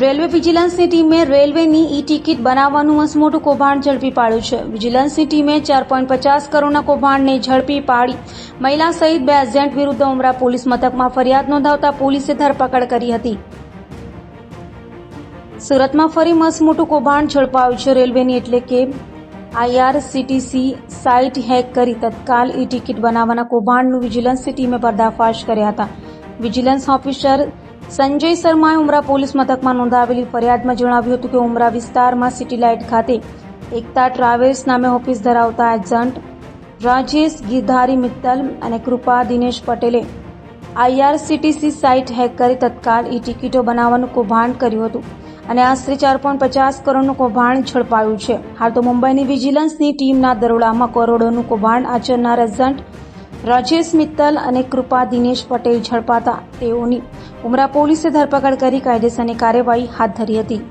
Railway વિજિલન્સની ટીમે રેલવેની e ticket બનાવવાનું મસમોટું કૌભાંડ ઝડપી પાડ્યું છે. વિજિલન્સની ટીમે 4.50 કરોડના કૌભાંડને ઝડપી પાડી મહિલા સહિત 2 એજન્ટ વિરુદ્ધ ઉમરા પોલીસ મથકમાં ફરિયાદ નોંધાવતા પોલીસે ધરપકડ કરી હતી. સુરતમાં ફરી મસમોટું કૌભાંડ ઝડપાયું છે. રેલવેની એટલે કે IRCTC સાઇટ હેક કરી તત્કાલ ઈ ટિકિટ બનાવવાના કૌભાંડનું વિજિલન્સની ટીમે પર્દાફાશ કર્યા હતા. વિજિલન્સ ઓફિસર સંજય શર્માએ ઉમરા પોલીસ મથકમાં નોંધાવેલી ફરિયાદમાં જણાવ્યું હતું કે ઉમરા વિસ્તારમાં સિટી લાઇટ ખાતે એકતા ટ્રાવેલ્સ નામે ઓફિસ ધરાવતા એજન્ટ રાજેશ ગિરધારી મિત્તલ અને કૃપા દિનેશ પટેલે IRCTC સાઇટ હેક કરી તત્કાલ ઈ ટિકિટો બનાવવાનું કૌભાંડ કર્યું હતું અને આશરે 4.50 કરોડનું કૌભાંડ ઝડપાયું છે. હાલ તો મુંબઈની વિજિલન્સની ટીમના દરોડામાં કરોડોનું કૌભાંડ આચરનાર એજન્ટ રાજેશ મિત્તલ અને કૃપા દિનેશ પટેલ ઝડપાતા તેઓની ઉમરા પોલીસે ધરપકડ કરી કાયદેસરની કાર્યવાહી હાથ ધરી હતી.